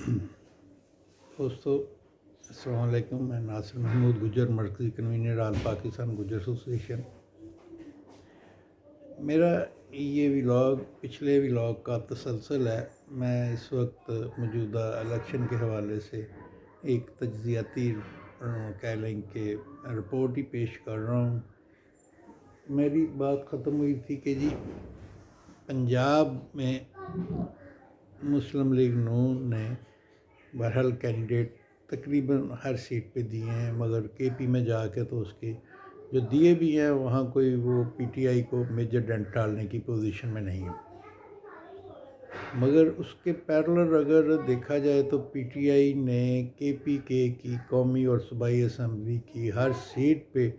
دوستو السلام علیکم. میں ناصر محمود گجر، مرکزی کنوینر آل پاکستان گجر ایسوسیشن. میرا یہ ولاگ پچھلے ولاگ کا تسلسل ہے. میں اس وقت موجودہ الیکشن کے حوالے سے ایک تجزیاتی کہہ لیں کہ رپورٹ ہی پیش کر رہا ہوں. میری بات ختم ہوئی تھی کہ جی پنجاب میں مسلم لیگ نون نے بہرحال کینڈیڈیٹ تقریباً ہر سیٹ پہ دیے ہیں، مگر کے پی میں جا کے تو اس کے جو دیے بھی ہیں وہاں کوئی وہ پی ٹی آئی کو میجر ڈنٹ ڈالنے کی پوزیشن میں نہیں ہے. مگر اس کے پیرلر اگر دیکھا جائے تو پی ٹی آئی نے کے پی کے کی قومی اور صوبائی اسمبلی کی ہر سیٹ پہ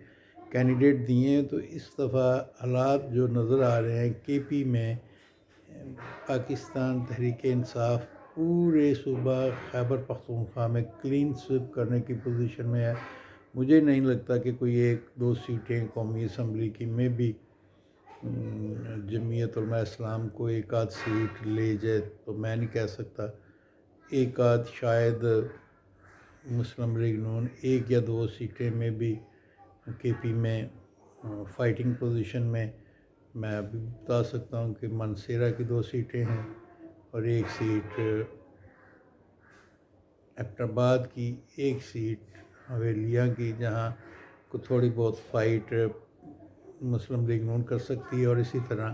کینڈیڈیٹ دیے ہیں. تو اس دفعہ حالات جو نظر آ رہے ہیں کے پی میں پاکستان تحریک انصاف پورے صوبہ خیبر پختونخوا میں کلین سویپ کرنے کی پوزیشن میں ہے. مجھے نہیں لگتا کہ کوئی ایک دو سیٹیں قومی اسمبلی کی میں بھی جمعیت علماء اسلام کو ایک آدھ سیٹ لے جائے تو میں نہیں کہہ سکتا. ایک آدھ شاید مسلم لیگ نون ایک یا دو سیٹیں میں بھی کے پی میں فائٹنگ پوزیشن میں ابھی بتا سکتا ہوں کہ منصیرہ کی 2 سیٹیں ہیں اور ایک سیٹ ایبٹ آباد کی، ایک سیٹ حویلیہ کی جہاں کو تھوڑی بہت فائٹ مسلم لیگ نون کر سکتی ہے، اور اسی طرح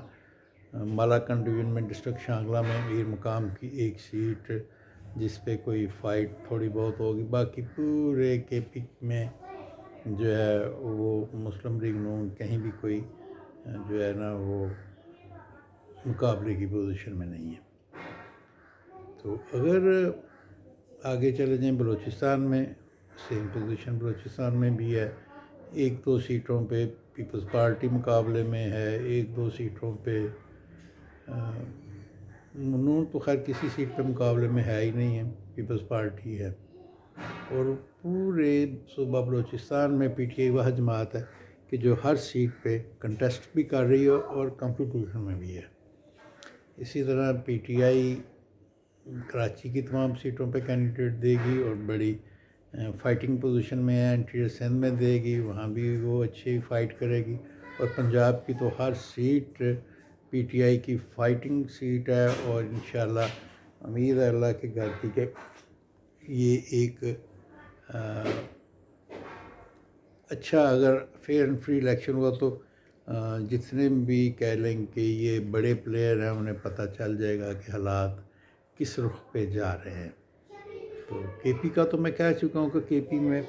مالاکنڈ ڈویژن میں ڈسٹرکٹ شانگلہ میں میر مقام کی ایک سیٹ جس پہ کوئی فائٹ تھوڑی بہت ہوگی. باقی پورے کے پی میں جو ہے وہ مسلم لیگ نون کہیں بھی کوئی جو ہے نا وہ مقابلے کی پوزیشن میں نہیں ہے. تو اگر آگے چلے جائیں بلوچستان میں سیم پوزیشن بلوچستان میں بھی ہے. ایک دو سیٹوں پہ پیپلز پارٹی مقابلے میں ہے، ایک دو سیٹوں پہ نون تو خیر کسی سیٹ پہ مقابلے میں ہے ہی نہیں ہے، پیپلز پارٹی ہے. اور پورے صوبہ بلوچستان میں پی ٹی آئی وہ جماعت ہے کہ جو ہر سیٹ پہ کنٹیسٹ بھی کر رہی ہے اور کمپٹیشن میں بھی ہے. اسی طرح پی ٹی آئی کراچی کی تمام سیٹوں پہ کینڈیڈیٹ دے گی اور بڑی فائٹنگ پوزیشن میں ہے. انٹیریئر سندھ میں دے گی، وہاں بھی وہ اچھی فائٹ کرے گی. اور پنجاب کی تو ہر سیٹ پی ٹی آئی کی فائٹنگ سیٹ ہے، اور انشاءاللہ امید ہے اللہ کے گھر کی کہ یہ ایک اچھا اگر فیئر اینڈ فری الیکشن ہوا تو جتنے بھی کہہ لیں کہ یہ بڑے پلیئر ہیں انہیں پتہ چل جائے گا کہ حالات کس رخ پہ جا رہے ہیں. تو کے پی کا تو میں کہہ چکا ہوں کہ کے پی میں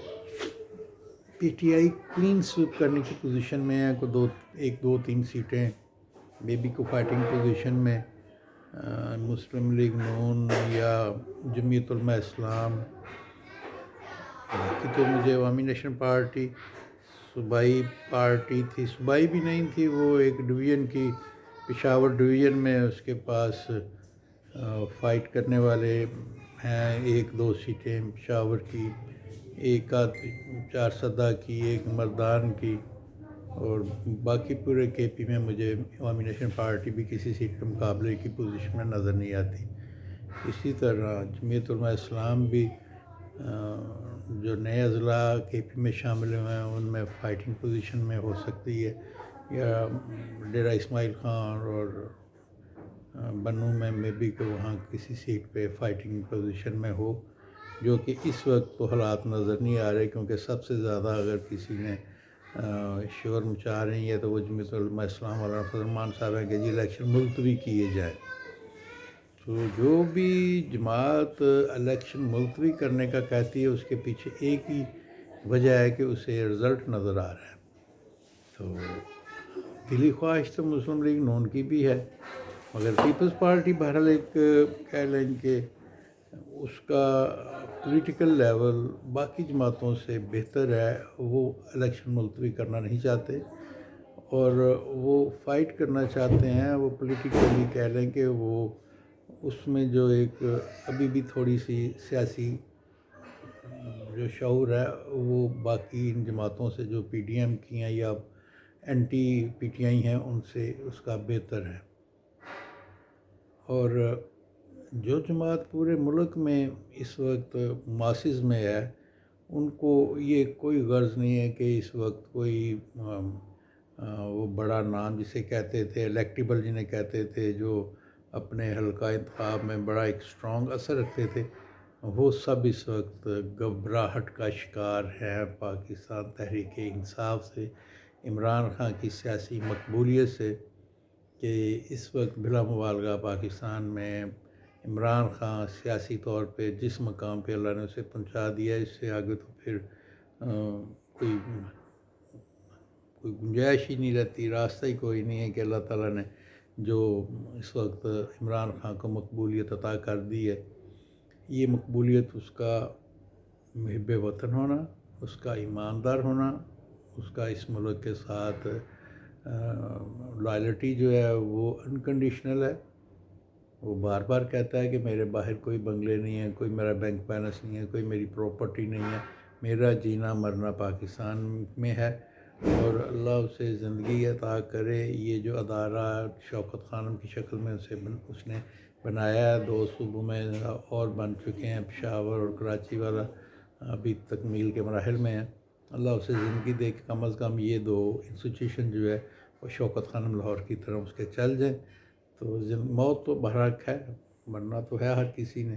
PTI clean sweep کرنے کی پوزیشن میں ہے. ایک دو تین سیٹیں بیبی کو فائٹنگ پوزیشن میں مسلم لیگ نون یا جمعیت علماء اسلام. باقی تو مجھے عوامی نیشنل پارٹی صوبائی پارٹی تھی، صوبائی بھی نہیں تھی، وہ ایک ڈویژن کی پشاور ڈویژن میں اس کے پاس فائٹ کرنے والے ہیں. ایک دو سیٹیں پشاور کی، ایک آدھ چارسدہ کی، ایک مردان کی، اور باقی پورے کے پی میں مجھے عوامی نیشنل پارٹی بھی کسی سیٹ کے مقابلے کی پوزیشن میں نظر نہیں آتی. اسی طرح جمعیت علماء اسلام بھی جو نئے اضلاع کے پی میں شامل ہوئے ہیں ان میں فائٹنگ پوزیشن میں ہو سکتی ہے، یا ڈیرہ اسماعیل خان اور بنوں میں بھی کہ وہاں کسی سیٹ پہ فائٹنگ پوزیشن میں ہو، جو کہ اس وقت تو حالات نظر نہیں آ رہے. کیونکہ سب سے زیادہ اگر کسی نے شور مچا رہی ہے تو وہ جمعیت علماء اسلام والا فرمان صاحب ہیں کہ جی الیکشن ملتوی کیے جائے. تو جو بھی جماعت الیکشن ملتوی کرنے کا کہتی ہے اس کے پیچھے ایک ہی وجہ ہے کہ اسے رزلٹ نظر آ رہا ہے. تو دلی خواہش تو مسلم لیگ نون کی بھی ہے، مگر پیپلز پارٹی بہرحال ایک کہہ لیں کہ اس کا پولیٹیکل لیول باقی جماعتوں سے بہتر ہے. وہ الیکشن ملتوی کرنا نہیں چاہتے اور وہ فائٹ کرنا چاہتے ہیں. وہ پولیٹیکلی کہہ لیں کہ وہ اس میں جو ایک ابھی بھی تھوڑی سی سیاسی جو شعور ہے وہ باقی ان جماعتوں سے جو پی ڈی ایم کی ہیں یا اینٹی پی ٹی آئی ہیں ان سے اس کا بہتر ہے. اور جو جماعت پورے ملک میں اس وقت ماسز میں ہے، ان کو یہ کوئی غرض نہیں ہے کہ اس وقت کوئی وہ بڑا نام جسے کہتے تھے الیکٹیبل، جنہیں کہتے تھے، جو اپنے حلقہ انتخاب میں بڑا ایک اسٹرانگ اثر رکھتے تھے، وہ سب اس وقت گھبراہٹ کا شکار ہیں پاکستان تحریک انصاف سے، عمران خان کی سیاسی مقبولیت سے، کہ اس وقت بلا مبالغہ پاکستان میں عمران خان سیاسی طور پہ جس مقام پہ اللہ نے اسے پہنچا دیا ہے، اس سے آگے تو پھر کوئی گنجائش ہی نہیں رہتی، راستہ ہی کوئی نہیں ہے کہ اللہ تعالیٰ نے جو اس وقت عمران خان کو مقبولیت عطا کر دی ہے، یہ مقبولیت اس کا محب وطن ہونا، اس کا ایماندار ہونا، اس کا اس ملک کے ساتھ لائلٹی جو ہے وہ انکنڈیشنل ہے۔ وہ بار بار کہتا ہے کہ میرے باہر کوئی بنگلے نہیں ہے، کوئی میرا بینک بیلنس نہیں ہے، کوئی میری پراپرٹی نہیں ہے، میرا جینا مرنا پاکستان میں ہے، اور اللہ اسے زندگی عطا کرے۔ یہ جو ادارہ شوکت خانم کی شکل میں اس نے بنایا ہے، 2 صوبوں میں اور بن چکے ہیں، پشاور اور کراچی والا ابھی تکمیل کے مراحل میں ہیں۔ اللہ اسے زندگی دے کہ کم از کم یہ 2 انسٹیٹیوشن جو ہے وہ شوکت خانم لاہور کی طرح اس کے چل جائیں۔ تو موت تو بہرحق ہے، مرنا تو ہے ہر کسی نے،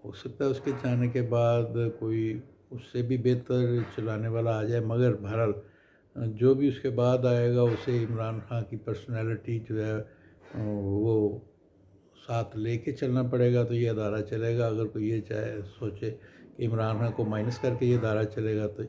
ہو سکتا ہے اس کے جانے کے بعد کوئی اس سے بھی بہتر چلانے والا آ جائے، مگر بہرحال جو بھی اس کے بعد آئے گا اسے عمران خان کی پرسنالٹی جو ہے وہ ساتھ لے کے چلنا پڑے گا، تو یہ ادارہ چلے گا۔ اگر کوئی یہ سوچے کہ عمران خان کو مائنس کر کے یہ ادارہ چلے گا تو